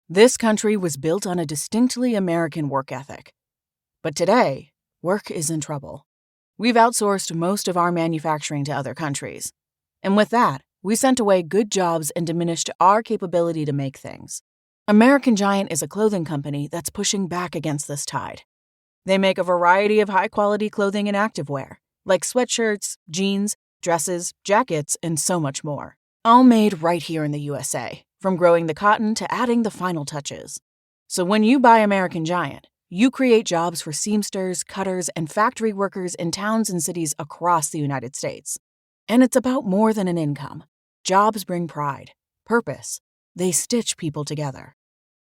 This country was built on a distinctly American work ethic. But today, work is in trouble. We've outsourced most of our manufacturing to other countries. And with that, we sent away good jobs and diminished our capability to make things. American Giant is a clothing company that's pushing back against this tide. They make a variety of high-quality clothing and activewear, like sweatshirts, jeans, dresses, jackets, and so much more. All made right here in the USA, from growing the cotton to adding the final touches. So when you buy American Giant, you create jobs for seamsters, cutters, and factory workers in towns and cities across the United States. And it's about more than an income. Jobs bring pride, purpose. They stitch people together.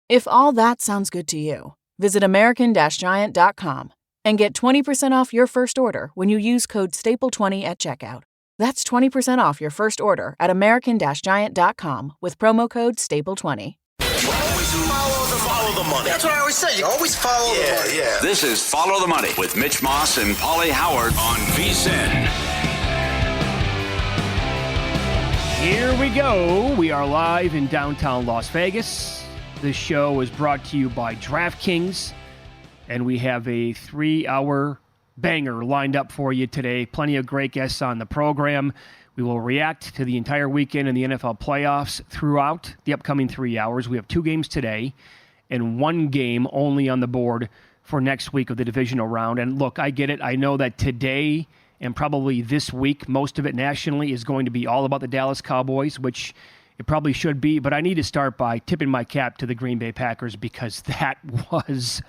If all that sounds good to you, visit American-Giant.com and get 20% off your first order when you use code STAPLE20 at checkout. That's 20% off your first order at American-Giant.com with promo code STAPLE20. Always follow the money. That's what I always say. You always follow the money. Yeah. This is Follow the Money with Mitch Moss and Pauly Howard on VSiN. Here we go. We are live in downtown Las Vegas. This show is brought to you by DraftKings, and we have a 3-hour banger lined up for you today. Plenty of great guests on the program. We will react to the entire weekend in the NFL playoffs throughout the upcoming 3 hours. We have 2 games today and 1 game only on the board for next week of the divisional round. And look, I get it. I know that today and probably this week, most of it nationally is going to be all about the Dallas Cowboys, which it probably should be. But I need to start by tipping my cap to the Green Bay Packers because that was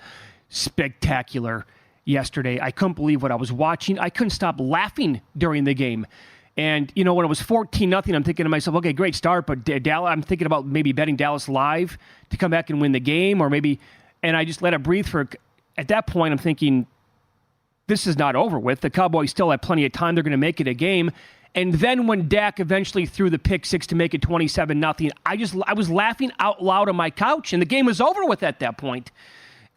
spectacular yesterday. I couldn't believe what I was watching. I couldn't stop laughing during the game. And, you know, when it was 14-0, I'm thinking to myself, okay, great start, but Dallas, I'm thinking about maybe betting Dallas live to come back and win the game, or maybe, and I just let it breathe for, at that point, I'm thinking, this is not over with. The Cowboys still have plenty of time. They're going to make it a game. And then when Dak eventually threw the pick six to make it 27-0, I was laughing out loud on my couch, and the game was over with at that point.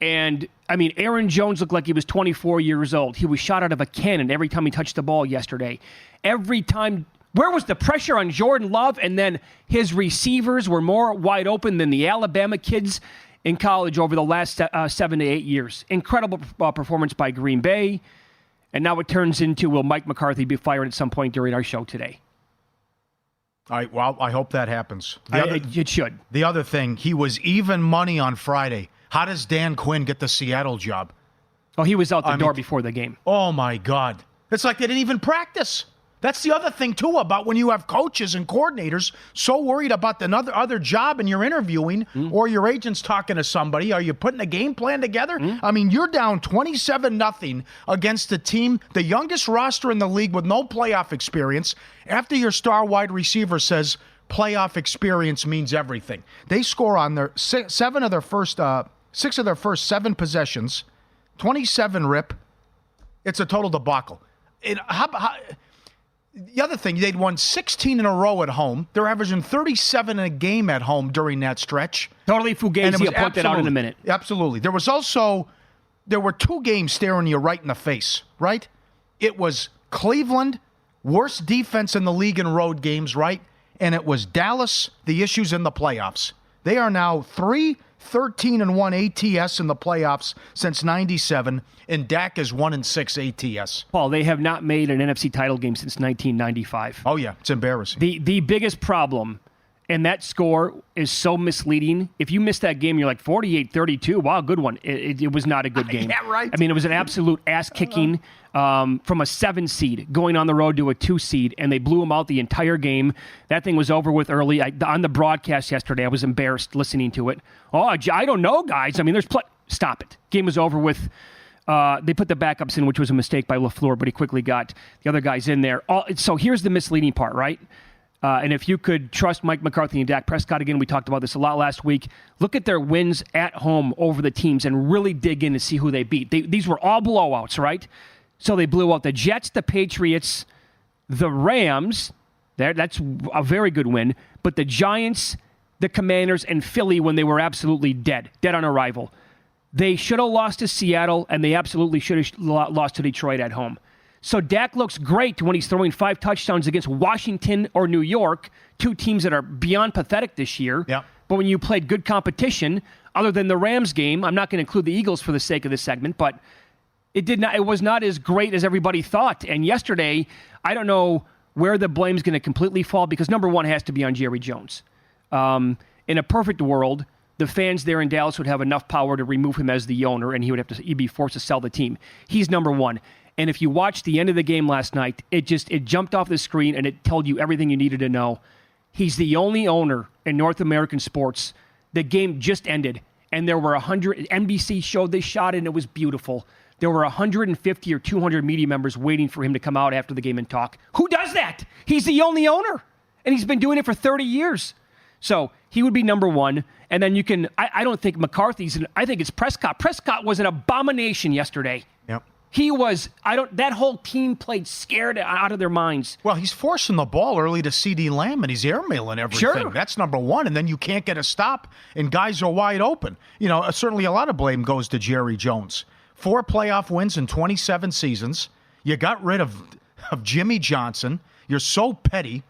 And, I mean, Aaron Jones looked like he was 24 years old. He was shot out of a cannon every time he touched the ball yesterday. Every time, where was the pressure on Jordan Love? And then his receivers were more wide open than the Alabama kids in college over the last 7 to 8 years. Incredible performance by Green Bay. And now it turns into, will Mike McCarthy be fired at some point during our show today? All right, well, I hope that happens. It should. The other thing, he was even money on Friday. How does Dan Quinn get the Seattle job? Oh, he was out the door before the game. Oh, my God. It's like they didn't even practice. That's the other thing, too, about when you have coaches and coordinators so worried about another other job and you're interviewing or your agent's talking to somebody. Are you putting a game plan together? I mean, you're down 27-0 against a team, the youngest roster in the league with no playoff experience, after your star wide receiver says playoff experience means everything. They score on their 6 of their first 7 possessions, 27 rip. It's a total debacle. The other thing, they'd won 16 in a row at home. They're averaging 37 in a game at home during that stretch. Totally fugazi. I'll point that out in a minute. Absolutely. There were 2 games staring you right in the face, right? It was Cleveland, worst defense in the league in road games, right? And it was Dallas, the issues in the playoffs. They are now 3-13-1 ATS in the playoffs since 97, and Dak is 1-6 ATS. Paul, they have not made an NFC title game since 1995. Oh, yeah, it's embarrassing. The biggest problem, and that score is so misleading. If you miss that game, you're like 48-32. Wow, good one. It was not a good game. Yeah, right. I mean, it was an absolute ass-kicking from a 7 seed going on the road to a 2 seed, and they blew them out the entire game. That thing was over with early. On the broadcast yesterday, I was embarrassed listening to it. Oh, I don't know, guys. I mean, stop it. Game was over with. They put the backups in, which was a mistake by LaFleur, but he quickly got the other guys in there. So here's the misleading part, right? And if you could trust Mike McCarthy and Dak Prescott, again, we talked about this a lot last week, look at their wins at home over the teams and really dig in to see who they beat. These were all blowouts, right? So they blew out the Jets, the Patriots, the Rams. That's a very good win. But the Giants, the Commanders, and Philly when they were absolutely dead on arrival. They should have lost to Seattle, and they absolutely should have lost to Detroit at home. So Dak looks great when he's throwing 5 touchdowns against Washington or New York, 2 teams that are beyond pathetic this year. Yep. But when you played good competition, other than the Rams game, I'm not going to include the Eagles for the sake of this segment, but it was not as great as everybody thought. And yesterday, I don't know where the blame's going to completely fall, because number one has to be on Jerry Jones. In a perfect world, the fans there in Dallas would have enough power to remove him as the owner, and he'd be forced to sell the team. He's number one. And if you watched the end of the game last night, it jumped off the screen and it told you everything you needed to know. He's the only owner in North American sports. The game just ended, and there were 100. NBC showed they shot it, and it was beautiful. There were 150 or 200 media members waiting for him to come out after the game and talk. Who does that? He's the only owner, and he's been doing it for 30 years. So he would be number one. And then you can, I don't think McCarthy's, I think it's Prescott. Prescott was an abomination yesterday. Yep. He was, that whole team played scared out of their minds. Well, he's forcing the ball early to CeeDee Lamb, and he's airmailing everything. Sure. That's number one, and then you can't get a stop, and guys are wide open. Certainly a lot of blame goes to Jerry Jones. 4 playoff wins in 27 seasons. You got rid of Jimmy Johnson. You're so petty,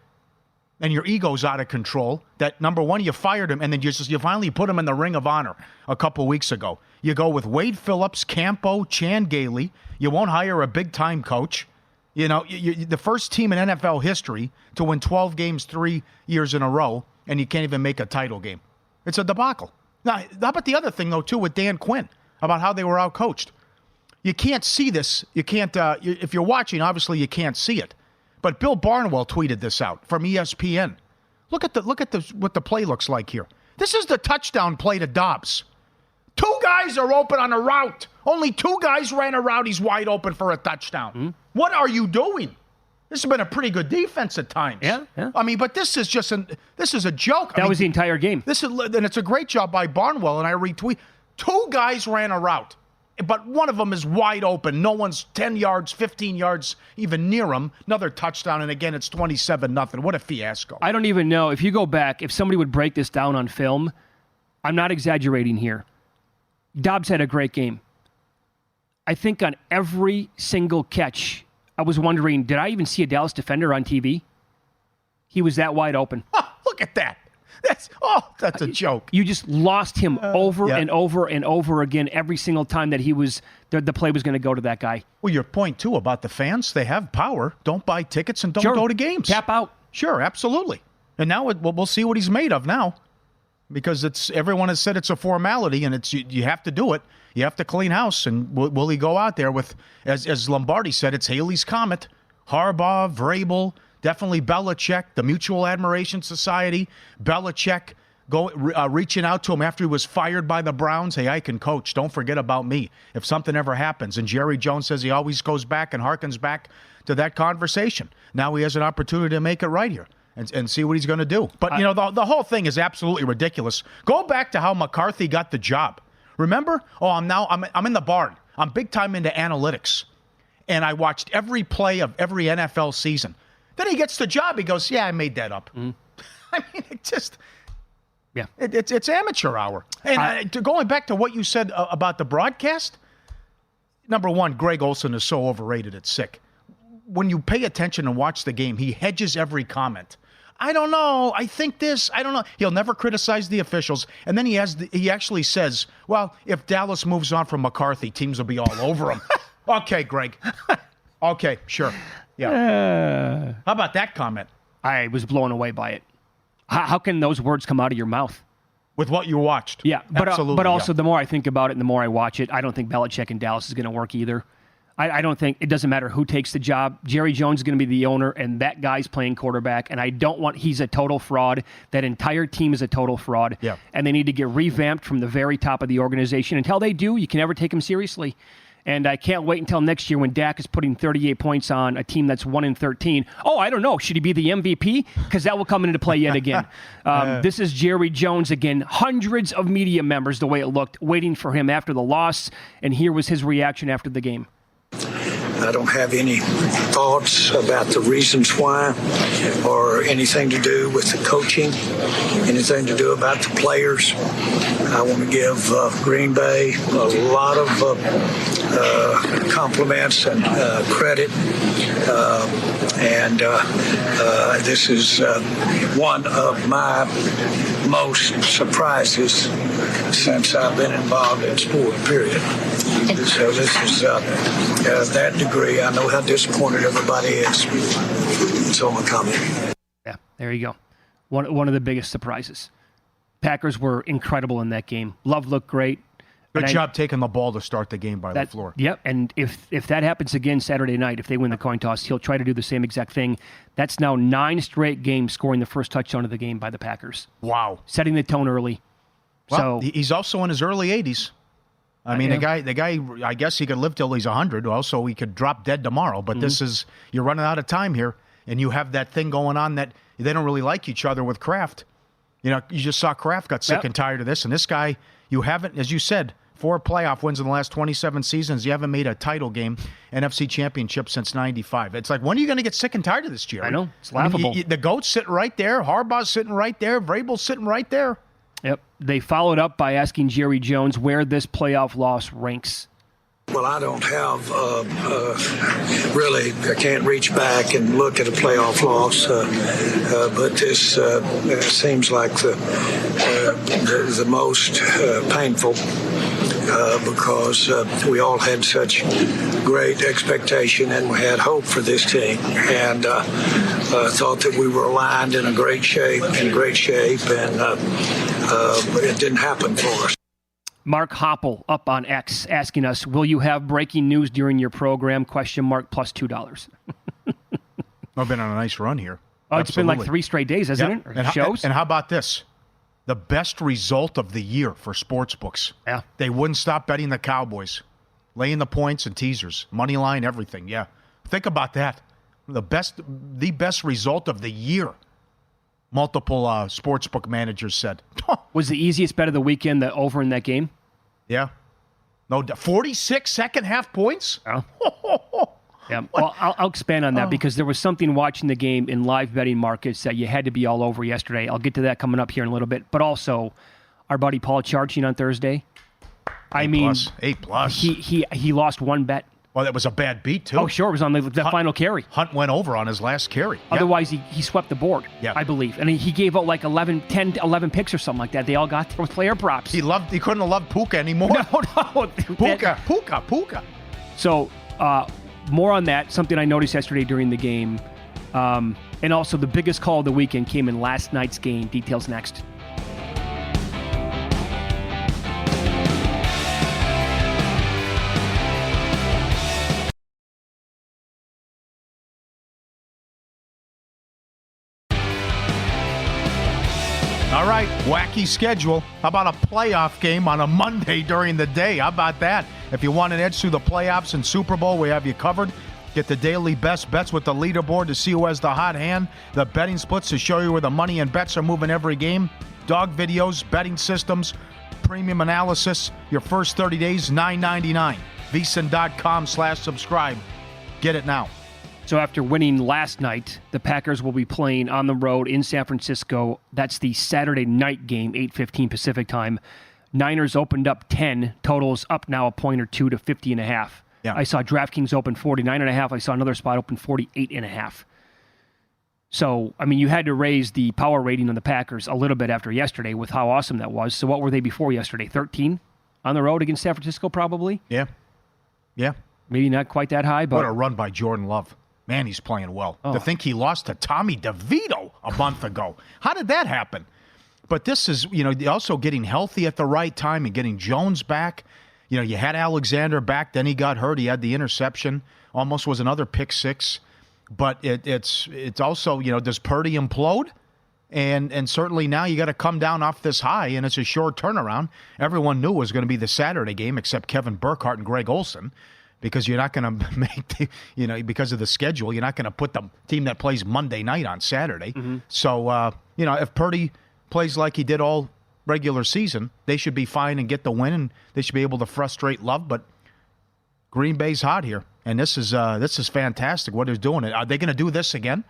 and your ego's out of control that, number one, you fired him, and then you finally put him in the Ring of Honor a couple weeks ago. You go with Wade Phillips, Campo, Chan Gailey. You won't hire a big-time coach. The first team in NFL history to win 12 games 3 years in a row, and you can't even make a title game. It's a debacle. Now, how about the other thing, though, too, with Dan Quinn, about how they were out-coached? You can't see this. You can't. If you're watching, obviously you can't see it. But Bill Barnwell tweeted this out from ESPN. Look at what the play looks like here. This is the touchdown play to Dobbs. 2 guys are open on a route. Only 2 guys ran a route. He's wide open for a touchdown. Mm-hmm. What are you doing? This has been a pretty good defense at times. Yeah. I mean, but this is just this is a joke. That was the entire game. And it's a great job by Barnwell, and I retweet. 2 guys ran a route, but one of them is wide open. No one's 10 yards, 15 yards, even near him. Another touchdown, and again, it's 27-0. What a fiasco. I don't even know. If you go back, if somebody would break this down on film, I'm not exaggerating here. Dobbs had a great game. I think on every single catch, I was wondering, did I even see a Dallas defender on TV? He was that wide open. Oh, look at that. That's a joke. You just lost him over and over and over again every single time that the play was going to go to that guy. Well, your point, too, about the fans, they have power. Don't buy tickets and don't go to games. Tap out. Sure, absolutely. And now we'll see what he's made of now, because everyone has said it's a formality, and you have to do it. You have to clean house, and will he go out there with, as Lombardi said, it's Haley's Comet, Harbaugh, Vrabel, definitely Belichick, the Mutual Admiration Society, Belichick reaching out to him after he was fired by the Browns. Hey, I can coach. Don't forget about me if something ever happens. And Jerry Jones says he always goes back and harkens back to that conversation. Now he has an opportunity to make it right here and see what he's going to do. But, the whole thing is absolutely ridiculous. Go back to how McCarthy got the job. Remember? I'm in the barn. I'm big time into analytics. And I watched every play of every NFL season. Then he gets the job. He goes, yeah, I made that up. Mm. I mean, it's amateur hour. And going back to what you said about the broadcast, number one, Greg Olsen is so overrated, it's sick. When you pay attention and watch the game, he hedges every comment. I don't know. I think this. I don't know. He'll never criticize the officials. And then he actually says, well, if Dallas moves on from McCarthy, teams will be all over him. Okay, Greg. Okay, sure. Yeah. How about that comment? I was blown away by it. How can those words come out of your mouth? With what you watched. Yeah, absolutely. But also, the more I think about it and the more I watch it, I don't think Belichick in Dallas is going to work either. I don't think it doesn't matter who takes the job. Jerry Jones is going to be the owner, and that guy's playing quarterback. And he's a total fraud. That entire team is a total fraud. Yeah. And they need to get revamped from the very top of the organization. Until they do, you can never take them seriously. And I can't wait until next year when Dak is putting 38 points on a team that's 1-13. Oh, I don't know. Should he be the MVP? Because that will come into play yet again. This is Jerry Jones again. Hundreds of media members, the way it looked, waiting for him after the loss. And here was his reaction after the game. I don't have any thoughts about the reasons why or anything to do with the coaching, anything to do about the players. I want to give Green Bay a lot of compliments and credit. This is one of my most surprises since I've been involved in sport, period. So this is that degree. I know how disappointed everybody is. So I'm coming. Yeah, there you go. One of the biggest surprises. Packers were incredible in that game. Love looked great. Good job taking the ball to start the game by the floor. Yep, and if that happens again Saturday night, if they win the coin toss, he'll try to do the same exact thing. That's now 9 straight games scoring the first touchdown of the game by the Packers. Wow. Setting the tone early. Well, he's also in his early 80s. I mean, the guy, I guess he could live till he's 100. Also, he could drop dead tomorrow. But this is, you're running out of time here, and you have that thing going on that they don't really like each other with Kraft. You know, you just saw Kraft got sick and tired of this. And this guy, you haven't, as you said, 4 playoff wins in the last 27 seasons. You haven't made a title game, NFC championship since 95. It's like, when are you going to get sick and tired of this, Jerry? I know. It's laughable. The GOAT's sitting right there. Harbaugh's sitting right there. Vrabel's sitting right there. Yep. They followed up by asking Jerry Jones where this playoff loss ranks. Well, I don't have really, I can't reach back and look at a playoff loss, but this seems like the most painful because we all had such great expectation and we had hope for this team, and thought that we were aligned in great shape, and it didn't happen for us. Mark Hoppel up on X asking us, will you have breaking news during your program? Plus $2. I've been on a nice run here. Oh, it's been like 3 straight days, hasn't it? Shows? And how about this? The best result of the year for sports books. Yeah. They wouldn't stop betting the Cowboys. Laying the points and teasers. Money line, everything. Yeah. Think about that. The best result of the year. Multiple sportsbook managers said. Was the easiest bet of the weekend the over in that game? Yeah. No, 46 second half points? Oh. Yeah. Well, I'll expand on that because there was something watching the game in live betting markets that you had to be all over yesterday. I'll get to that coming up here in a little bit. But also, our buddy Paul charging on Thursday. A+. He lost one bet. Well, that was a bad beat, too. Oh, sure. It was on the final carry. Hunt went over on his last carry. Otherwise, he swept the board, I believe. And he gave out like 11 picks or something like that. They all got with player props. He couldn't have loved Puka anymore. No. Puka. So, more on that. Something I noticed yesterday during the game. And also, the biggest call of the weekend came in last night's game. Details next. All right, wacky schedule. How about a playoff game on a Monday during the day? How about that? If you want an edge through the playoffs and Super Bowl, we have you covered. Get the daily best bets with the leaderboard to see who has the hot hand. The betting splits to show you where the money and bets are moving every game. Dog videos, betting systems, premium analysis. Your first 30 days, $9.99. VSiN.com/subscribe. Get it now. So after winning last night, the Packers will be playing on the road in San Francisco. That's the Saturday night game, 8:15 Pacific time. Niners opened up 10. Totals up now a point or two to 50.5. Yeah. I saw DraftKings open 49.5. I saw another spot open 48.5. So, I mean, you had to raise the power rating on the Packers a little bit after yesterday with how awesome that was. So what were they before yesterday? 13 on the road against San Francisco probably? Yeah. Maybe not quite that high, but... What a run by Jordan Love. Man, he's playing well. Oh. To think he lost to Tommy DeVito a month ago. How did that happen? But this is, also getting healthy at the right time and getting Jones back. You had Alexander back, then he got hurt. He had the interception. Almost was another pick six. But it's also, does Purdy implode? And certainly now you got to come down off this high, and it's a short turnaround. Everyone knew it was going to be the Saturday game except Kevin Burkhardt and Greg Olson. Because you're not going to make, because of the schedule, you're not going to put the team that plays Monday night on Saturday. Mm-hmm. So, if Purdy plays like he did all regular season, they should be fine and get the win, and they should be able to frustrate Love. But Green Bay's hot here, and this is fantastic what they're doing. Are they going to do this again?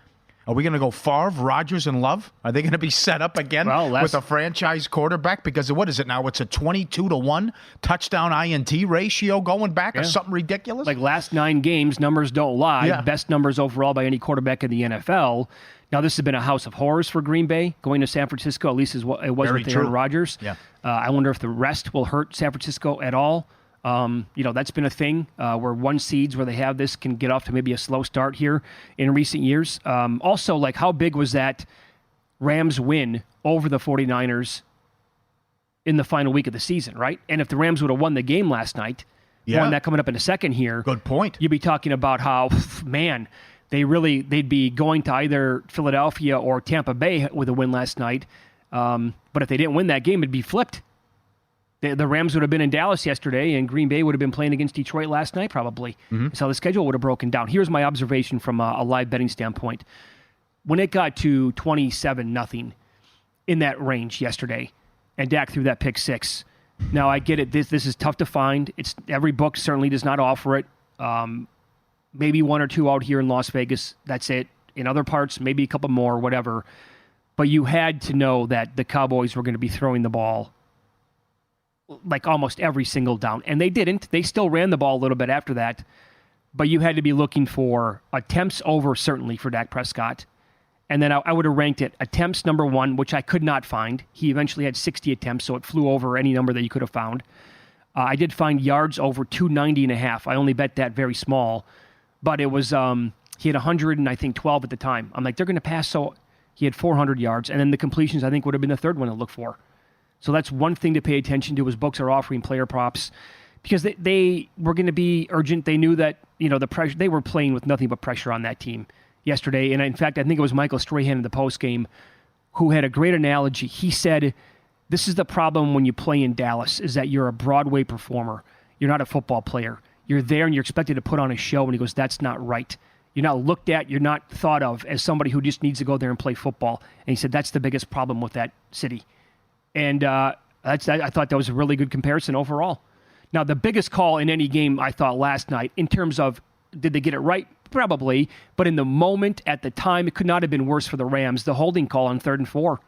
Are we going to go Favre, Rodgers, and Love? Are they going to be set up again with a franchise quarterback? Because what is it now? It's a 22-1 touchdown INT ratio going back or something ridiculous? Like last 9 games, numbers don't lie. Yeah. Best numbers overall by any quarterback in the NFL. Now, this has been a house of horrors for Green Bay, going to San Francisco, at least it was Very with true. Aaron Rodgers. Yeah. I wonder if the rest will hurt San Francisco at all. That's been a thing where 1 seeds where they have this can get off to maybe a slow start here in recent years. Also, like how big was that Rams win over the 49ers in the final week of the season, right? And if the Rams would have won the game last night, won that coming up in a second here. Good point. You'd be talking about how, man, they'd be going to either Philadelphia or Tampa Bay with a win last night. But if they didn't win that game, it'd be flipped. The Rams would have been in Dallas yesterday, and Green Bay would have been playing against Detroit last night, probably. So the schedule would have broken down. Here's my observation from a live betting standpoint. When it got to 27-0 in that range yesterday, and Dak threw that pick 6. Now, I get it. This is tough to find. Every book certainly does not offer it. Maybe 1 or 2 out here in Las Vegas. That's it. In other parts, maybe a couple more, whatever. But you had to know that the Cowboys were going to be throwing the ball like almost every single down. And they didn't. They still ran the ball a little bit after that. But you had to be looking for attempts over, certainly, for Dak Prescott. And then I would have ranked it attempts number 1, which I could not find. He eventually had 60 attempts, so it flew over any number that you could have found. I did find yards over 290.5. I only bet that very small. But it was, he had 112 at the time. I'm like, they're going to pass, so he had 400 yards. And then the completions, I think, would have been the third one to look for. So that's one thing to pay attention to. His books are offering player props because they were going to be urgent. They knew that the pressure. They were playing with nothing but pressure on that team yesterday. And in fact, I think it was Michael Strahan in the postgame who had a great analogy. He said, "This is the problem when you play in Dallas: is that you're a Broadway performer. You're not a football player. You're there and you're expected to put on a show." And he goes, "That's not right. You're not looked at. You're not thought of as somebody who just needs to go there and play football." And he said that's the biggest problem with that city. And I thought that was a really good comparison overall. Now, the biggest call in any game, I thought, last night, in terms of did they get it right? Probably. But in the moment, at the time, it could not have been worse for the Rams. The holding call on 3rd and 4.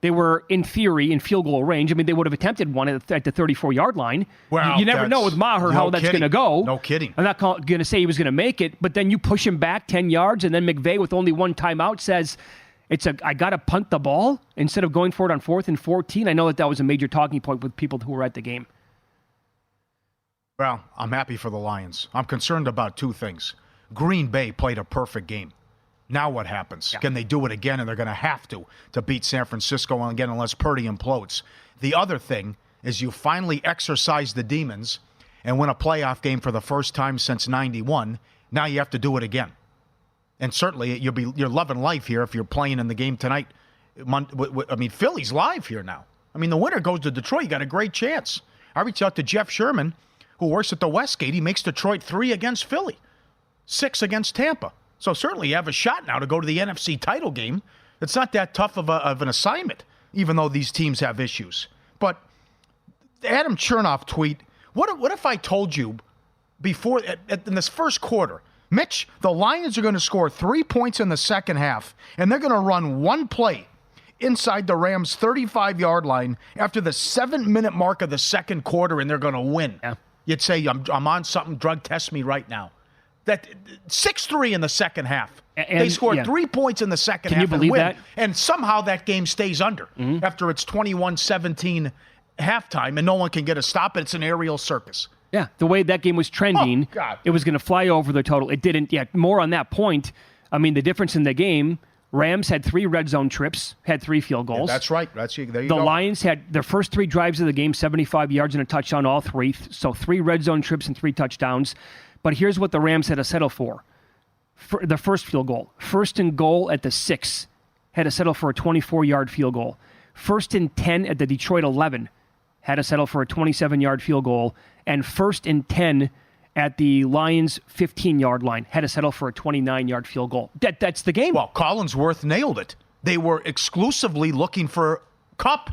They were, in theory, in field goal range. I mean, they would have attempted one at the 34-yard line. Well, you never know with Maher how that's going to go. No kidding. I'm not going to say he was going to make it, but then you push him back 10 yards, and then McVay, with only 1 timeout, says, I got to punt the ball instead of going for it on 4th and 14. I know that was a major talking point with people who were at the game. Well, I'm happy for the Lions. I'm concerned about 2 things. Green Bay played a perfect game. Now what happens? Yeah. Can they do it again? And they're going to have to beat San Francisco again unless Purdy implodes. The other thing is you finally exercise the demons and win a playoff game for the first time since 91. Now you have to do it again. And certainly you're loving life here if you're playing in the game tonight. I mean, Philly's live here now. I mean, the winner goes to Detroit. You got a great chance. I reached out to Jeff Sherman, who works at the Westgate. He makes Detroit 3 against Philly, 6 against Tampa. So certainly you have a shot now to go to the NFC title game. It's not that tough of an assignment, even though these teams have issues. But the Adam Chernoff tweet, what if I told you before in this first quarter, Mitch, the Lions are going to score 3 points in the second half, and they're going to run 1 play inside the Rams' 35-yard line after the 7-minute mark of the second quarter, and they're going to win. Yeah. You'd say, I'm on something, drug test me right now. That 6-3 in the second half. And they scored 3 points in the second half. Can you believe that? And somehow that game stays under after it's 21-17 halftime, and no one can get a stop. It's an aerial circus. Yeah, the way that game was trending, it was going to fly over the total. It didn't yet. More on that point, I mean, the difference in the game, Rams had 3 red zone trips, had 3 field goals. Yeah, that's right. There you go. The Lions had their first 3 drives of the game, 75 yards and a touchdown, all 3. So 3 red zone trips and 3 touchdowns. But here's what the Rams had to settle for the first field goal. 1st and goal at the 6, had to settle for a 24-yard field goal. 1st and 10 at the Detroit 11, had to settle for a 27-yard field goal. And 1st and 10 at the Lions' 15-yard line, had to settle for a 29-yard field goal. That's the game. Well, Collinsworth nailed it. They were exclusively looking for Kupp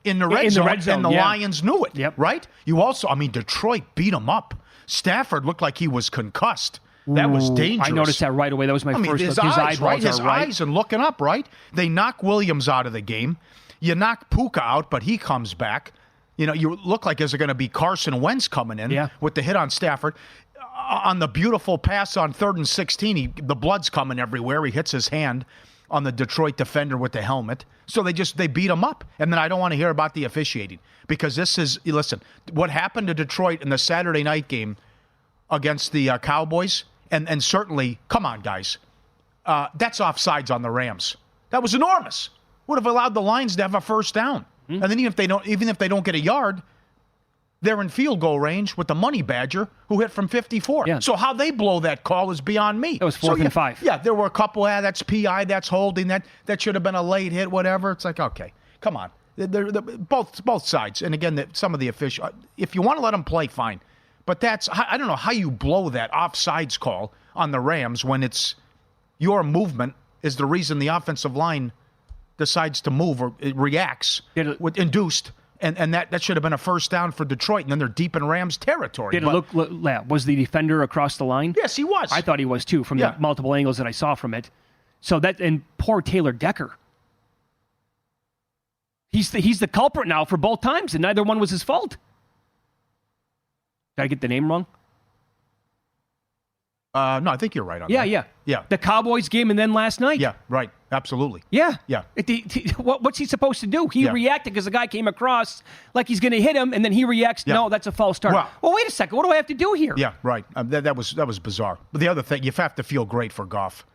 in the red zone, and the Lions knew it, right? You also, Detroit beat them up. Stafford looked like he was concussed. That was dangerous. I noticed that right away. That was my first his look. His eyes, right? His right. eyes and looking up, right? They knock Williams out of the game. You knock Puka out, but he comes back. You look like is it going to be Carson Wentz coming in with the hit on Stafford. On the beautiful pass on 3rd and 16, the blood's coming everywhere. He hits his hand on the Detroit defender with the helmet. So they beat him up. And then I don't want to hear about the officiating because listen, what happened to Detroit in the Saturday night game against the Cowboys, and certainly, come on, guys, that's offsides on the Rams. That was enormous. Would have allowed the Lions to have a first down. And then even if they don't get a yard, they're in field goal range with the money badger who hit from 54. Yeah. So how they blow that call is beyond me. It was 4th and 5. Yeah, there were a couple, that's PI, that's holding, that should have been a late hit, whatever. It's like, okay, come on. They're both sides. And again, some of the officials, if you want to let them play, fine. But I don't know how you blow that offsides call on the Rams when it's your movement is the reason the offensive line decides to move or it reacts with induced. And that should have been a first down for Detroit, and then they're deep in Rams territory. Did it look, was the defender across the line? Yes, he was. I thought he was too, from the multiple angles that I saw from it. So and poor Taylor Decker. He's the culprit now for both times, and neither one was his fault. Did I get the name wrong? No, I think you're right on that. Yeah. The Cowboys game and then last night. Yeah, right. Absolutely. Yeah. Yeah. What's he supposed to do? He reacted because the guy came across like he's going to hit him, and then he reacts, no, that's a false start. Well, wait a second. What do I have to do here? Yeah, right. That was bizarre. But the other thing, you have to feel great for Goff.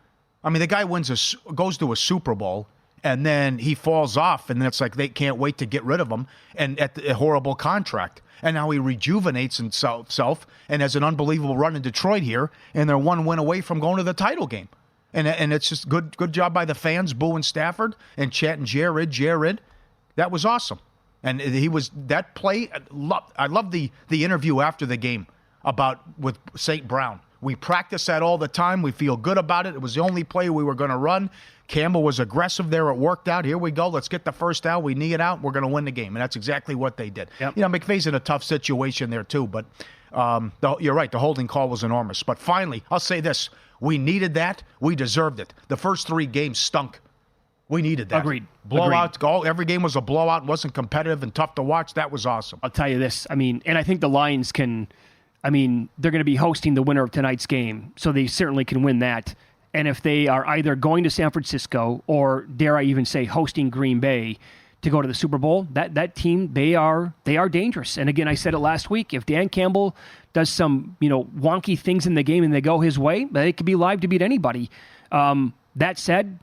I mean, the guy goes to a Super Bowl, and then he falls off, and then it's like they can't wait to get rid of him, and at a horrible contract. And now he rejuvenates himself and has an unbelievable run in Detroit here, and they're one win away from going to the title game. And it's just good job by the fans, booing Stafford and chatting Jared. That was awesome. And he was that play. I love the interview after the game with St. Brown. We practice that all the time. We feel good about it. It was the only play we were going to run. Campbell was aggressive there. It worked out. Here we go. Let's get the first down. We knee it out. We're going to win the game. And that's exactly what they did. Yep. McVay's in a tough situation there too. But you're right. The holding call was enormous. But finally, I'll say this. We needed that. We deserved it. The first 3 games stunk. We needed that. Agreed. Blowout. Every game was a blowout. Wasn't competitive and tough to watch. That was awesome. I'll tell you this. And I think the Lions they're going to be hosting the winner of tonight's game. So they certainly can win that. And if they are either going to San Francisco or, dare I even say, hosting Green Bay to go to the Super Bowl, that team, they are dangerous. And again, I said it last week, if Dan Campbell does some wonky things in the game and they go his way, they could be live to beat anybody. That said,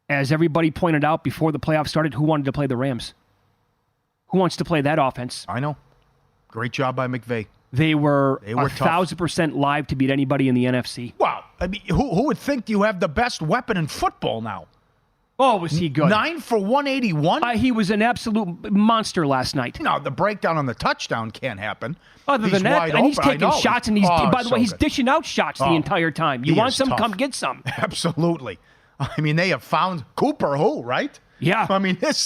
as everybody pointed out before the playoffs started, who wanted to play the Rams? Who wants to play that offense? I know. Great job by McVay. They were 1,000% live to beat anybody in the NFC. Wow. Who would think you have the best weapon in football now? Oh, was he good? 9 for 181? He was an absolute monster last night. No, the breakdown on the touchdown can't happen. Other than that, and he's taking shots, and by the way, he's dishing out shots the entire time. You want some, tough. come get some. Absolutely. They have found Cooper, right? Yeah.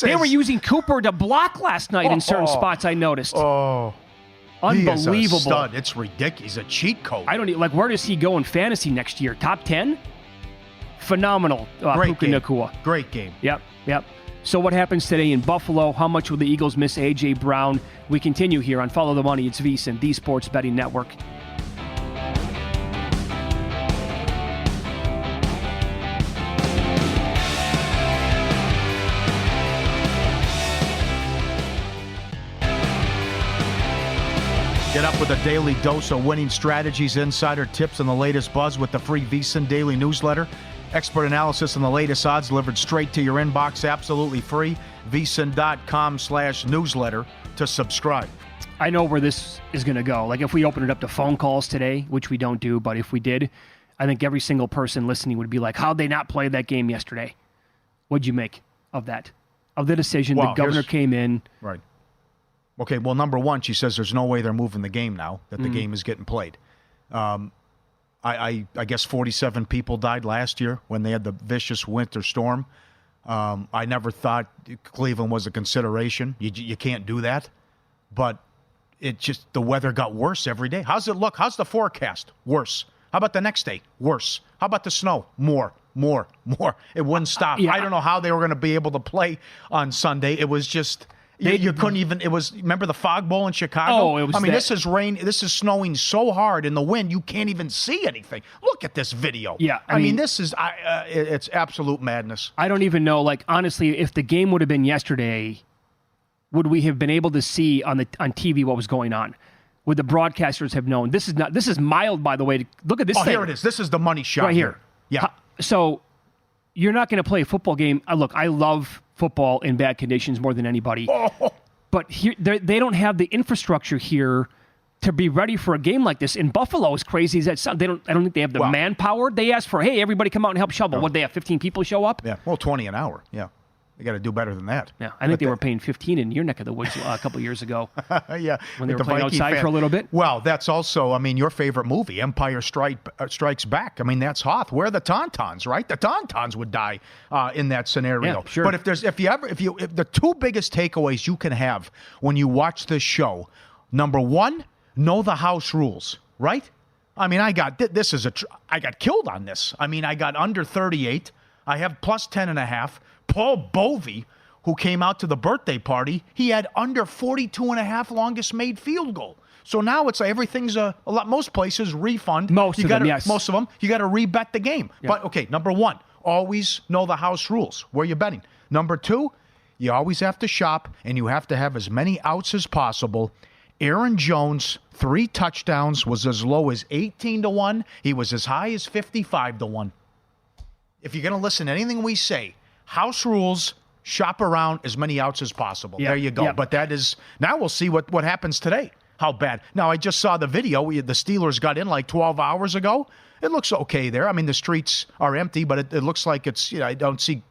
They were using Cooper to block last night in certain spots, I noticed. Oh. Unbelievable. He is a stud. It's ridiculous. He's a cheat code. I don't where does he go in fantasy next year? Top 10? Phenomenal. Great game. Nacua. Great game. Yep. So what happens today in Buffalo? How much will the Eagles miss A.J. Brown? We continue here on Follow the Money. It's VSiN, the Sports Betting Network. Get up with a daily dose of winning strategies, insider tips, and the latest buzz with the free VSiN daily newsletter. Expert analysis and the latest odds delivered straight to your inbox, absolutely free. VSiN.com/newsletter to subscribe. I know where this is going to go. Like if we open it up to phone calls today, which we don't do, but if we did, I think every single person listening would be like, how'd they not play that game yesterday? What'd you make of that? Of the decision, the governor came in. Right. Okay, well, number one, she says there's no way they're moving the game now, that the game is getting played. I guess 47 people died last year when they had the vicious winter storm. I never thought Cleveland was a consideration. You can't do that. But it just, the weather got worse every day. How's it look? How's the forecast? Worse. How about the next day? Worse. How about the snow? More. It wouldn't stop. Yeah. I don't know how they were going to be able to play on Sunday. It was just, you couldn't even, it was, remember the fog bowl in Chicago? Oh, it was this is snowing so hard in the wind, you can't even see anything. Look at this video. Yeah. I mean, this is, it's absolute madness. I don't even know, like, honestly, if the game would have been yesterday, would we have been able to see on TV what was going on? Would the broadcasters have known? This is mild, by the way. Look at this thing. Here it is. This is the money shot. Right here. Yeah. So you're not going to play a football game. Look, I love football in bad conditions more than anybody. Oh. But here, they don't have the infrastructure here to be ready for a game like this. In Buffalo, as crazy as that sounds, I don't think they have the manpower. They asked for, hey, everybody come out and help shovel. What, they have 15 people show up? Yeah, well, 20 an hour. Yeah. They got to do better than that. Yeah, I think they were paying 15 in your neck of the woods a couple years ago. Yeah. When they were playing outside for a little bit. Well, that's also, I mean, your favorite movie, Empire Strikes Back. I mean, that's Hoth. Where are the Tauntauns, right? The Tauntauns would die in that scenario. Yeah, sure. But if the two biggest takeaways you can have when you watch this show, number one, know the house rules, right? I mean, I got killed on this. I mean, I got under 38. I have plus 10.5. Paul Bovey, who came out to the birthday party, he had under 42.5 longest made field goal. So now it's like everything's a lot. Most places refund. Most of them, yes. Most of them, you got to rebet the game. Yeah. But okay, number one, always know the house rules. Where you're betting. Number two, you always have to shop, and you have to have as many outs as possible. Aaron Jones, 3 touchdowns, was as low as 18-1. He was as high as 55-1. If you're going to listen to anything we say, house rules, shop around as many outs as possible. Yep. There you go. Yep. But that is, now we'll see what happens today. How bad. Now, I just saw the video. The Steelers got in like 12 hours ago. It looks okay there. I mean, the streets are empty, but it looks like it's, I don't see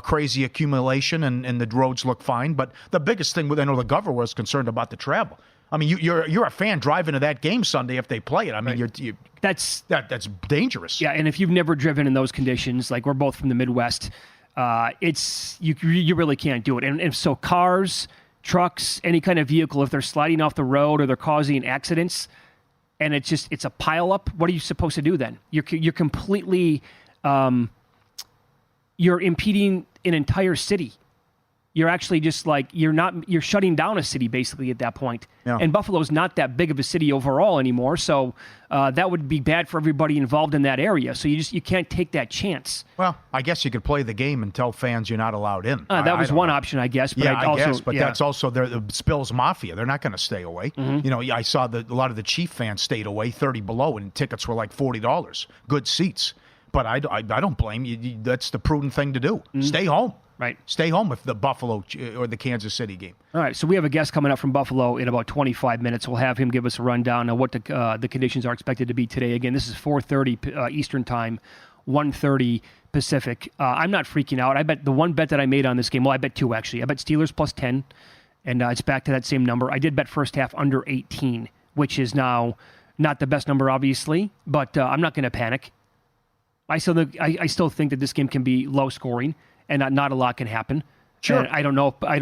crazy accumulation, and the roads look fine. But the biggest thing, I know the governor was concerned about the travel. I mean, you're a fan driving to that game Sunday if they play it. I mean, right. That's dangerous. Yeah, and if you've never driven in those conditions, like we're both from the Midwest, it's you really can't do it. And if so, cars, trucks, any kind of vehicle, if they're sliding off the road or they're causing accidents, and it's a pileup, what are you supposed to do then? You're completely you're impeding an entire city. You're actually just like, you're shutting down a city basically at that point. Yeah. And Buffalo's not that big of a city overall anymore, so that would be bad for everybody involved in that area. So you can't take that chance. Well, I guess you could play the game and tell fans you're not allowed in. That was one option, I guess. But yeah, I guess, but yeah. that's also the Spills Mafia. They're not going to stay away. Mm-hmm. You know, I saw a lot of the Chief fans stayed away, 30 below, and tickets were like $40. Good seats. But I don't blame you. That's the prudent thing to do. Mm-hmm. Stay home. Right. Stay home if the Buffalo or the Kansas City game. All right, so we have a guest coming up from Buffalo in about 25 minutes. We'll have him give us a rundown on what the conditions are expected to be today. Again, this is 4:30 Eastern Time, 1:30 Pacific. I'm not freaking out. I bet the one bet that I made on this game, well, I bet two actually. I bet Steelers plus 10, and it's back to that same number. I did bet first half under 18, which is now not the best number, obviously, but I'm not going to panic. I still think that this game can be low scoring. And not a lot can happen. Sure. And I don't know. I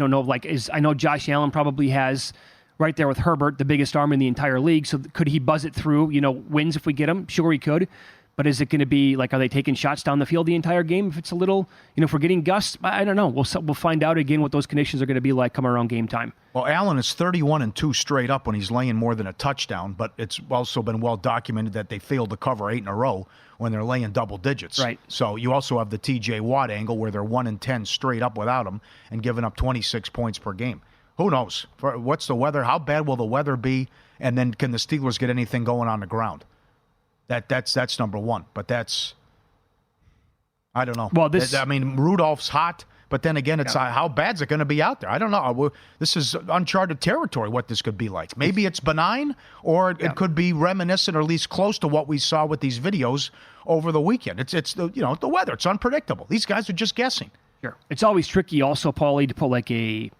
know Josh Allen probably has right there with Herbert the biggest arm in the entire league. So could he buzz it through? Wins if we get him. Sure, he could. But is it going to be like, are they taking shots down the field the entire game? If it's a little, if we're getting gusts, I don't know. We'll find out again what those conditions are going to be like come around game time. Well, Allen is 31-2 straight up when he's laying more than a touchdown, but it's also been well documented that they failed to cover 8 in a row when they're laying double digits. Right. So you also have the T.J. Watt angle where they're 1-10 straight up without him and giving up 26 points per game. Who knows? What's the weather? How bad will the weather be? And then can the Steelers get anything going on the ground? That's number one. But I don't know. Well, Rudolph's hot. But then again, it's how bad's it going to be out there? I don't know. This is uncharted territory, what this could be like. Maybe it's benign, or it could be reminiscent or at least close to what we saw with these videos over the weekend. It's the weather. It's unpredictable. These guys are just guessing. Sure. It's always tricky also, Pauly, to put like a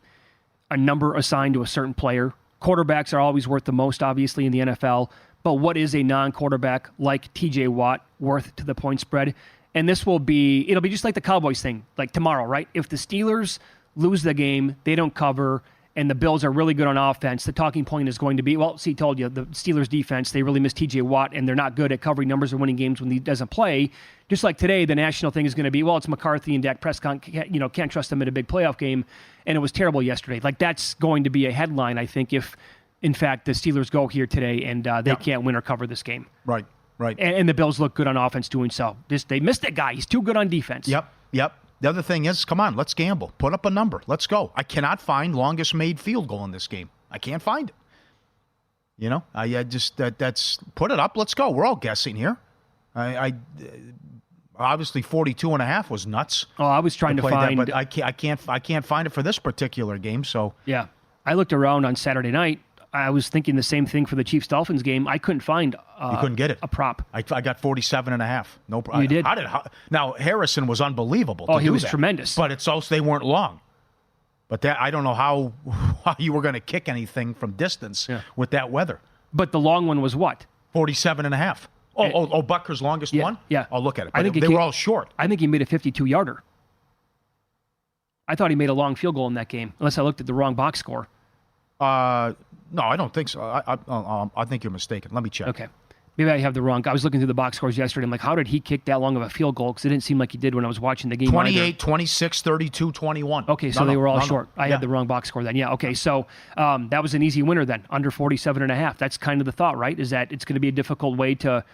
number assigned to a certain player. Quarterbacks are always worth the most, obviously, in the NFL. But what is a non-quarterback like TJ Watt worth to the point spread? And it'll be just like the Cowboys thing, like tomorrow, right? If the Steelers lose the game, they don't cover, and the Bills are really good on offense, the talking point is going to be, well, see, told you, the Steelers defense, they really miss TJ Watt, and they're not good at covering numbers or winning games when he doesn't play. Just like today, the national thing is going to be, well, it's McCarthy and Dak Prescott, can't trust them in a big playoff game, and it was terrible yesterday. Like, that's going to be a headline, I think, if, in fact, the Steelers go here today and they can't win or cover this game. Right. And the Bills look good on offense doing so. They missed that guy. He's too good on defense. Yep. The other thing is, come on, let's gamble. Put up a number. Let's go. I cannot find longest made field goal in this game. I can't find it. I just that's put it up. Let's go. We're all guessing here. I obviously 42.5 was nuts. Oh, I was trying to find that, but I can't find it for this particular game. So yeah, I looked around on Saturday night. I was thinking the same thing for the Chiefs-Dolphins game. I couldn't find you couldn't get it. A prop. I got 47.5. No problem. You did? Now, Harrison was unbelievable. Oh, he was tremendous. But it's also they weren't long. But that I don't know how you were going to kick anything from distance with that weather. But the long one was what? 47.5. Oh, Butker's longest one? Yeah. I'll look at it. But they were all short. I think he made a 52-yarder. I thought he made a long field goal in that game, unless I looked at the wrong box score. No, I don't think so. I think you're mistaken. Let me check. Okay. Maybe I have the wrong. I was looking through the box scores yesterday. I'm like, how did he kick that long of a field goal? Because it didn't seem like he did when I was watching the game. 28, 26, 32, 21. Okay, so they were all short. I had the wrong box score then. Yeah, okay. So that was an easy winner then, under 47.5. That's kind of the thought, right? Is that it's going to be a difficult way to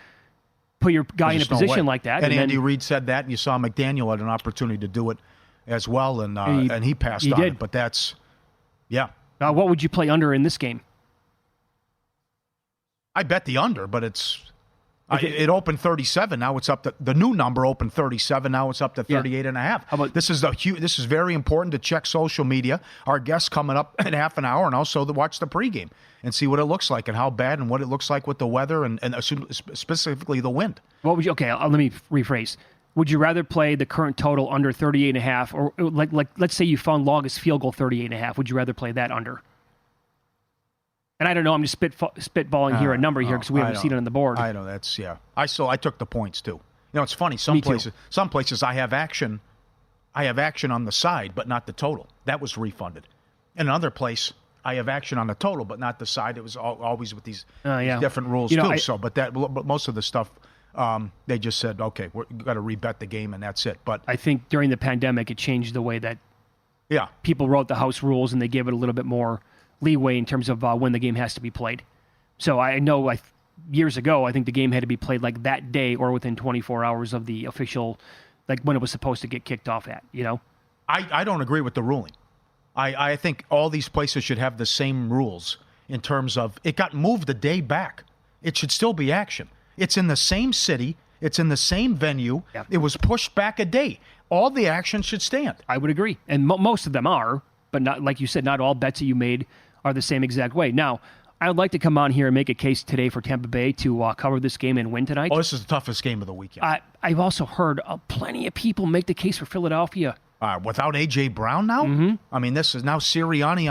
put your guy in a position like that. And Andy Reid said that, and you saw McDaniel had an opportunity to do it as well, and he passed on it. But that's, what would you play under in this game? I bet the under, but it opened 37. Now it's up to the new number opened 37. Now it's up to 38.5. How about this is very important to check social media. Our guests coming up in half an hour, and also to watch the pregame and see what it looks like and how bad and what it looks like with the weather and specifically the wind. What would you? Okay, let me rephrase. Would you rather play the current total under 38.5, or like let's say you found longest field goal 38.5? Would you rather play that under? And I don't know. I'm just spitballing here a number here because we haven't seen it on the board. I know that's I took the points too. It's funny. Some places I have action on the side, but not the total. That was refunded. In another place, I have action on the total, but not the side. It was always with these different rules too. But most of the stuff, they just said, okay, we've got to rebet the game, and that's it. But I think during the pandemic, it changed the way that people wrote the house rules, and they gave it a little bit more leeway in terms of when the game has to be played. So I know years ago, I think the game had to be played like that day or within 24 hours of the official, like when it was supposed to get kicked off at, I don't agree with the ruling. I think all these places should have the same rules in terms of it got moved a day back. It should still be action. It's in the same city. It's in the same venue. Yep. It was pushed back a day. All the action should stand. I would agree. And most of them are, but not, like you said, not all bets that you made are the same exact way. Now, I would like to come on here and make a case today for Tampa Bay to cover this game and win tonight. Oh, this is the toughest game of the weekend. I've also heard plenty of people make the case for Philadelphia. Without A.J. Brown now? Mm-hmm. I mean, this is now Sirianni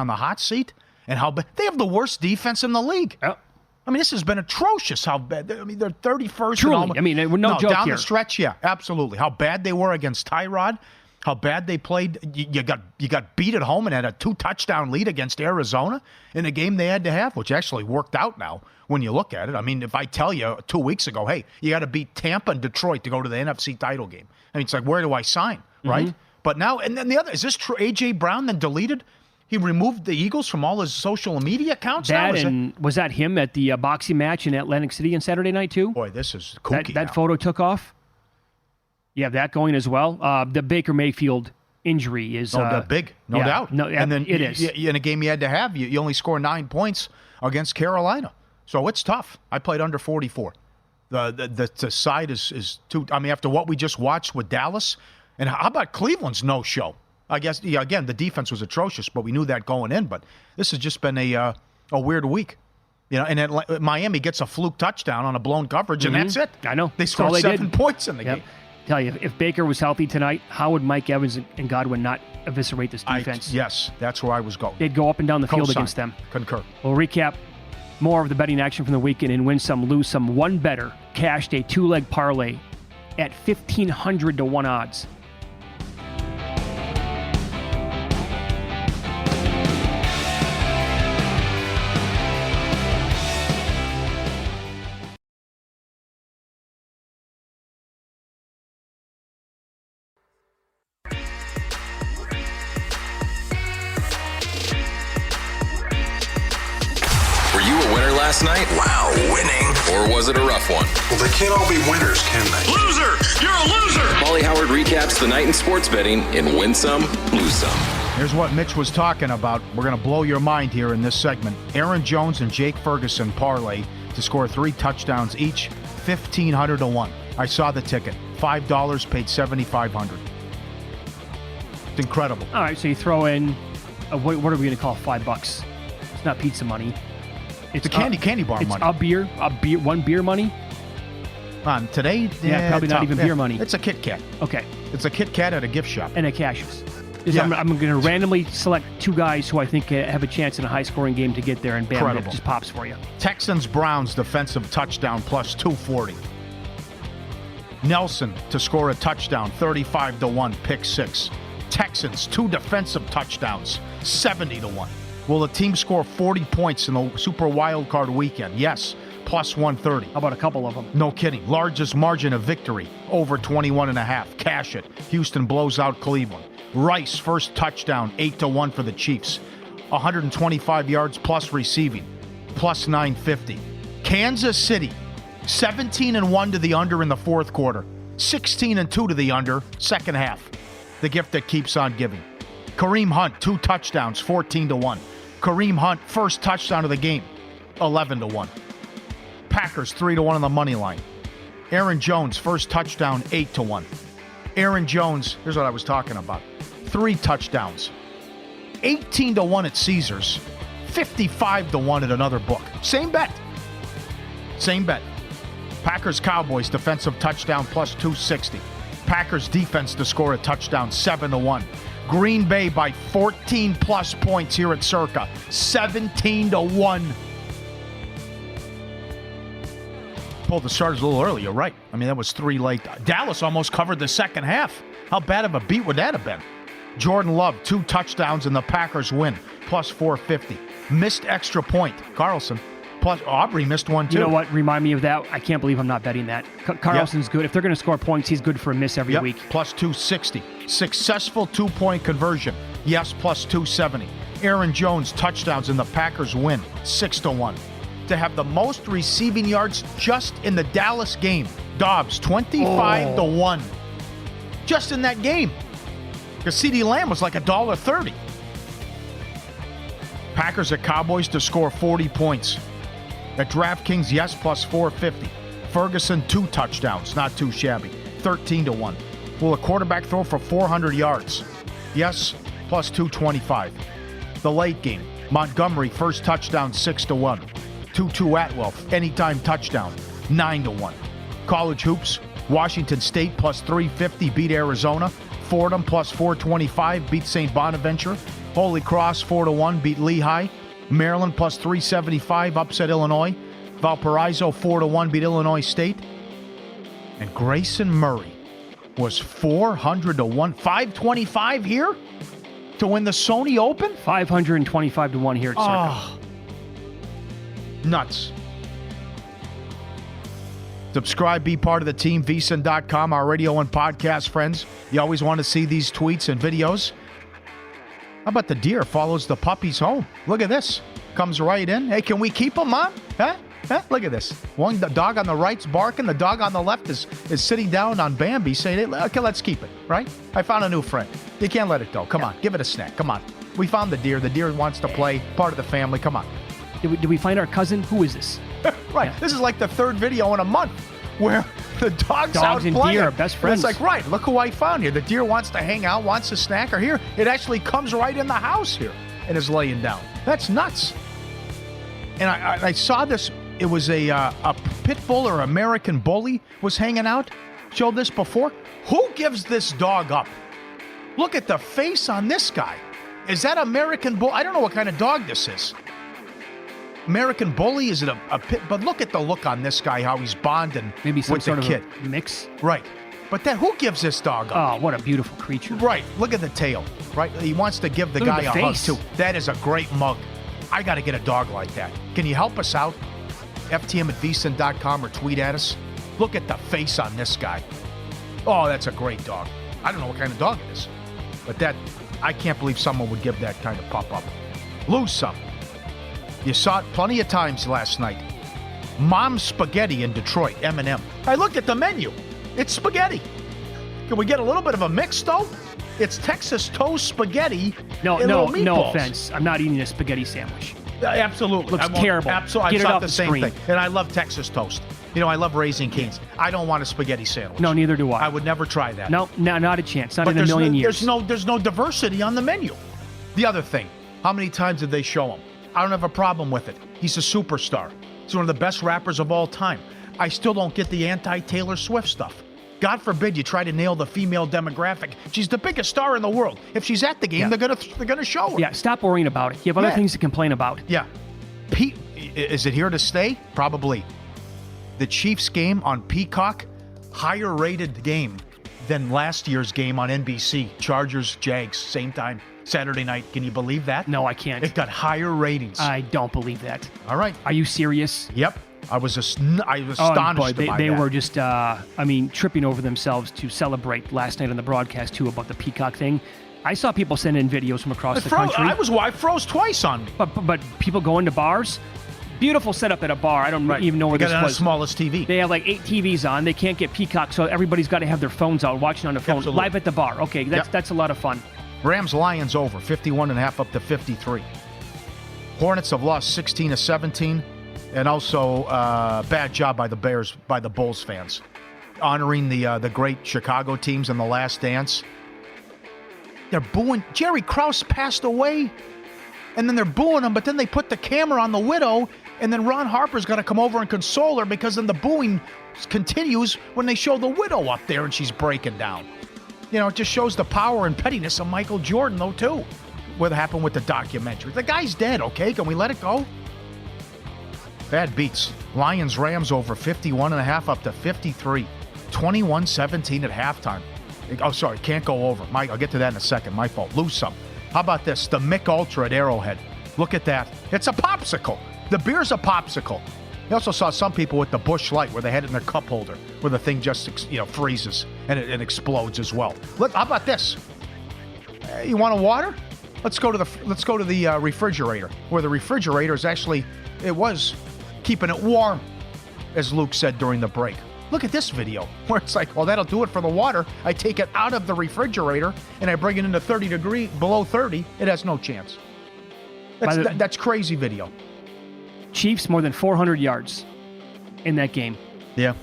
on the hot seat. And how bad they have the worst defense in the league. Yep. I mean, this has been atrocious. How bad? They're 31st. Truly. I mean, no joke down here. The stretch, absolutely. How bad they were against Tyrod. How bad they played. You got beat at home and had a 2-touchdown lead against Arizona in a game they had to have, which actually worked out now when you look at it. I mean, if I tell you 2 weeks ago, hey, you got to beat Tampa and Detroit to go to the NFC title game. I mean, it's like, where do I sign, right? Mm-hmm. But now, and then the other, is this true? A.J. Brown then deleted? He removed the Eagles from all his social media accounts? Was that him at the boxing match in Atlantic City on Saturday night, too? Boy, this is kooky. That photo took off? You have that going as well. The Baker Mayfield injury is big, no doubt. No, and then it is. In a game you had to have, you only score 9 points against Carolina. So it's tough. I played under 44. The side is too. I mean, after what we just watched with Dallas, and how about Cleveland's no-show? I guess, again, the defense was atrocious, but we knew that going in. But this has just been a weird week. And then Miami gets a fluke touchdown on a blown coverage, and that's it. I know. They scored 7 points in the game. Tell you, if Baker was healthy tonight, how would Mike Evans and Godwin not eviscerate this defense? Yes, that's where I was going. They'd go up and down the field against them. Concur. We'll recap more of the betting action from the weekend and win some, lose some. One better cashed a 2-leg parlay at 1,500 to 1 odds. last night? Wow, winning. Or was it a rough one? Well, they can't all be winners, can they? Loser! You're a loser! Pauly Howard recaps the night in sports betting in Win Some, Lose Some. Here's what Mitch was talking about. We're going to blow your mind here in this segment. Aaron Jones and Jake Ferguson parlay to score 3 touchdowns each, 1,500 to 1. I saw the ticket. $5 paid $7,500. It's incredible. All right, so you throw in, what are we going to call $5? It's not pizza money. It's candy bar money. It's one beer money. On today, Probably not even beer money. It's a Kit Kat. Okay, It's a Kit Kat at a gift shop. and a Cassius. Yeah. I'm going to randomly select 2 guys who I think have a chance in a high-scoring game to get there, and bam, it Incredible. just pops for you. Texans-Browns defensive touchdown plus 240. Nelson to score a touchdown, 35 to 1, pick 6. Texans 2 defensive touchdowns, 70 to 1. Will the team score 40 points in the Super Wildcard weekend? Yes, plus 130. How about a couple of them? No kidding. Largest margin of victory, over 21.5. Cash it. Houston blows out Cleveland. Rice first touchdown, 8 to 1 for the Chiefs. 125 yards plus receiving, plus 950. Kansas City 17-1 to the under in the fourth quarter, 16-2 to the under second half. The gift that keeps on giving. Kareem Hunt 2 touchdowns, 14 to 1. Kareem Hunt first touchdown of the game, 11 to 1. Packers 3 to 1 on the money line. Aaron Jones first touchdown, 8 to 1. Aaron Jones, here's what I was talking about. 3 touchdowns. 18 to 1 at Caesars. 55 to 1 at another book. Same bet. Packers Cowboys defensive touchdown plus 260. Packers defense to score a touchdown, 7 to 1. Green Bay by 14 plus points here at Circa. 17 to 1. Pulled the starters a little early, you're right. I mean, that was 3 late. Dallas almost covered the second half. How bad of a beat would that have been? Jordan Love, 2 touchdowns, and the Packers win, plus 450. Missed extra point. Carlson, plus Aubrey missed one, too. You know what? Remind me of that. I can't believe I'm not betting that. Carlson's good. If they're going to score points, he's good for a miss every week. Plus 260. Successful 2-point conversion. Yes, plus 270. Aaron Jones, touchdowns, and the Packers win, 6 to 1. To have the most receiving yards just in the Dallas game. Dobbs, 25 to 1. Just in that game. Because CeeDee Lamb was like $1.30. Packers at Cowboys to score 40 points. At DraftKings, yes, plus 450. Ferguson, 2 touchdowns, not too shabby. 13 to 1. Will a quarterback throw for 400 yards? Yes, plus 225. The late game. Montgomery, first touchdown, 6 to 1. Tutu Atwell, anytime touchdown, 9 to 1. College hoops. Washington State plus 350 beat Arizona. Fordham plus 425 beat St. Bonaventure. Holy Cross 4 to 1 beat Lehigh. Maryland plus 375 upset Illinois. Valparaiso 4 to 1 beat Illinois State. And Grayson Murray was 400 to 1. 525 here to win the Sony Open. 525 to 1 here at Circa. Oh, nuts. Subscribe, be part of the team, vsin.com, our radio and podcast friends. You always want to see these tweets and videos. How about the deer follows the puppies home? Look at this. Comes right in. Hey, can we keep him, Mom? Huh? Look at this. The dog on the right's barking. The dog on the left is sitting down on Bambi saying, okay, let's keep it, right? I found a new friend. You can't let it go. Come on, give it a snack. Come on. We found the deer. The deer wants to play, part of the family. Come on. Did we find our cousin? Who is this? Right. Yeah. This is like the 3rd video in a month where the dog's out Dogs and playing. deer are best friends. And it's like, right, look who I found here. The deer wants to hang out, wants a snack, or here. It actually comes right in the house here and is laying down. That's nuts. And I saw this. It was a pit bull or American bully was hanging out. Showed this before. Who gives this dog up? Look at the face on this guy. Is that American bull? I don't know what kind of dog this is. American bully? Is it a pit? But look at the look on this guy, how he's bonding Maybe some with sort the kid. of a mix. Right. But then who gives this dog up? Oh, what a beautiful creature. Right. Look at the tail. Right. He wants to give the Look at guy the a hug, face. too. That is a great mug. I got to get a dog like that. Can you help us out? FTM@vsin.com or tweet at us. Look at the face on this guy. Oh, that's a great dog. I don't know what kind of dog it is. But I can't believe someone would give that kind of pup up. Lose some. You saw it plenty of times last night. Mom's Spaghetti in Detroit, M&M. I looked at the menu. It's spaghetti. Can we get a little bit of a mix, though? It's Texas toast spaghetti. No offense. I'm not eating a spaghetti sandwich. Absolutely. Looks terrible. Absolutely. Get it I thought off the the same screen. thing. And I love Texas toast. You know, I love Raising Cane's. I don't want a spaghetti sandwich. No, neither do I. I would never try that. No, not a chance. Not But in a million years. There's no diversity on the menu. The other thing, how many times did they show him? I don't have a problem with it. He's a superstar. He's one of the best rappers of all time. I still don't get the anti-Taylor Swift stuff. God forbid you try to nail the female demographic. She's the biggest star in the world. If she's at the game, they're gonna show her. Yeah, stop worrying about it. You have other things to complain about. Yeah. Pete, is it here to stay? Probably. The Chiefs game on Peacock, higher rated game than last year's game on NBC. Chargers, Jags, same time, Saturday night. Can you believe that? No, I can't. It got higher ratings. I don't believe that. All right. Are you serious? Yep. I was astonished by that. They were just, tripping over themselves to celebrate last night on the broadcast, too, about the Peacock thing. I saw people send in videos from across the country. I froze twice on me. But people going to bars, beautiful setup at a bar. I don't even know where this was. The smallest TV. They have like 8 TVs on. They can't get Peacock, so everybody's got to have their phones out, watching on their phone. Absolutely. Live at the bar. Okay, that's a lot of fun. Rams-Lions over, 51.5 up to 53. Hornets have lost 16-17. And also, bad job by the Bears, by the Bulls fans, honoring the great Chicago teams in the Last Dance. They're booing. Jerry Krause passed away, and then they're booing him. But then they put the camera on the widow, and then Ron Harper's got to come over and console her because then the booing continues when they show the widow up there and she's breaking down. You know, it just shows the power and pettiness of Michael Jordan, though, too. What happened with the documentary? The guy's dead. Okay, can we let it go? Bad beats. Lions-Rams over 51.5 up to 53. 21-17 at halftime. Oh, sorry, can't go over. I'll get to that in a second. My fault. Lose some. How about this? The Mick Ultra at Arrowhead. Look at that. It's a popsicle. The beer's a popsicle. You also saw some people with the Busch Light where they had it in their cup holder, where the thing just freezes and it explodes as well. How about this? You want a water? Let's go to the refrigerator, where the refrigerator is actually keeping it warm, as Luke said during the break. Look at this video, where it's like, well, that'll do it for the water. I take it out of the refrigerator, and I bring it into below 30. It has no chance. That's crazy video. Chiefs more than 400 yards in that game. Yeah.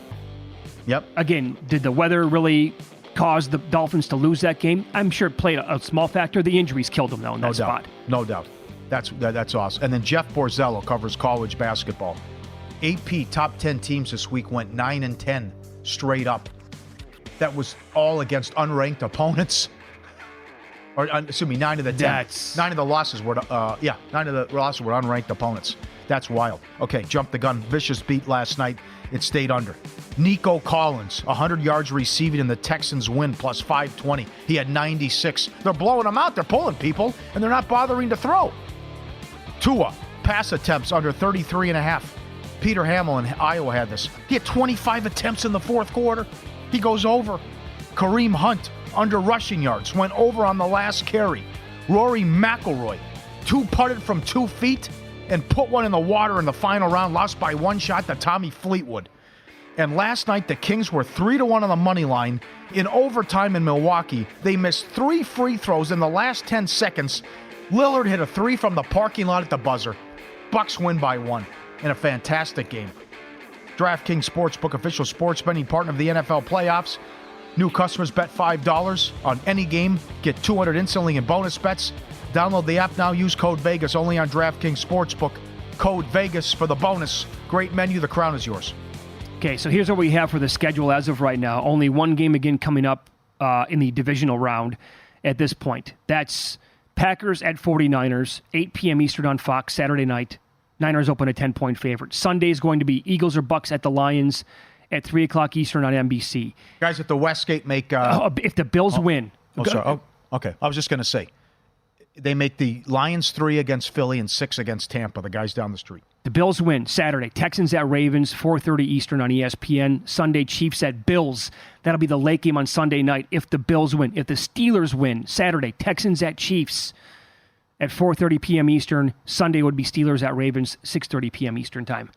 Yep. Again, did the weather really cause the Dolphins to lose that game? I'm sure it played a small factor. The injuries killed them, though, in that spot. No doubt. That's awesome. And then Jeff Borzello covers college basketball. AP top 10 teams this week went 9-10 straight up. That was all against unranked opponents. Or excuse me, 9 of the 10. 9 of the losses were unranked opponents. That's wild. Okay, jump the gun. Vicious beat last night. It stayed under. Nico Collins, 100 yards receiving in the Texans win, plus 520. He had 96. They're blowing him out. They're pulling people, and they're not bothering to throw. Tua, pass attempts under 33.5. Peter Hamill in Iowa had this. He had 25 attempts in the fourth quarter. He goes over. Kareem Hunt, under rushing yards, went over on the last carry. Rory McIlroy, 2-putted from 2 feet and put one in the water in the final round, lost by 1 shot to Tommy Fleetwood. And last night, the Kings were 3-1 on the money line. In overtime in Milwaukee, they missed 3 free throws in the last 10 seconds. Lillard hit a 3 from the parking lot at the buzzer. Bucks win by 1 in a fantastic game. DraftKings Sportsbook, official sports betting partner of the NFL playoffs. New customers bet $5 on any game. Get $200 instantly in bonus bets. Download the app now. Use code VEGAS only on DraftKings Sportsbook. Code VEGAS for the bonus. Great menu. The crown is yours. Okay, so here's what we have for the schedule as of right now. Only one game again coming up in the divisional round at this point. That's Packers at 49ers, 8 p.m. Eastern on Fox, Saturday night. Niners open a 10-point favorite. Sunday is going to be Eagles or Bucks at the Lions at 3 o'clock Eastern on NBC. Guys at the Westgate make... if the Bills win... sorry. Okay. I was just going to say, they make the Lions 3 against Philly and 6 against Tampa, the guys down the street. The Bills win Saturday. Texans at Ravens, 4:30 Eastern on ESPN. Sunday, Chiefs at Bills. That'll be the late game on Sunday night if the Bills win. If the Steelers win, Saturday, Texans at Chiefs. at 4:30 p.m. Eastern. Sunday would be Steelers at Ravens, 6:30 p.m. Eastern time.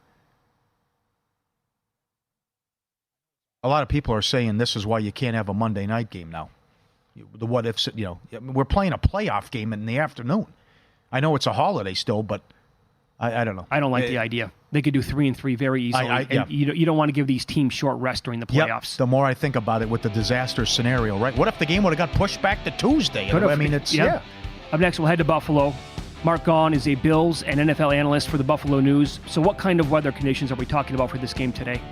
A lot of people are saying this is why you can't have a Monday night game now. The what ifs, we're playing a playoff game in the afternoon. I know it's a holiday still, but I don't know. I don't like the idea. They could do 3-3 very easily. You don't want to give these teams short rest during the playoffs. Yep. The more I think about it with the disaster scenario, right? What if the game would have got pushed back to Tuesday? Could've. I mean, it's, yeah. Up next, we'll head to Buffalo. Mark Gaughan is a Bills and NFL analyst for the Buffalo News. So what kind of weather conditions are we talking about for this game today?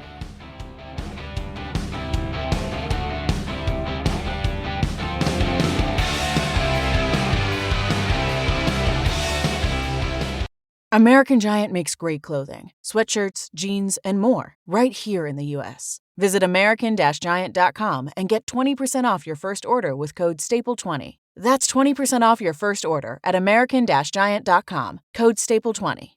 American Giant makes great clothing, sweatshirts, jeans, and more right here in the U.S. Visit American-Giant.com and get 20% off your first order with code STAPLE20. That's 20% off your first order at American-Giant.com, code STAPLE20.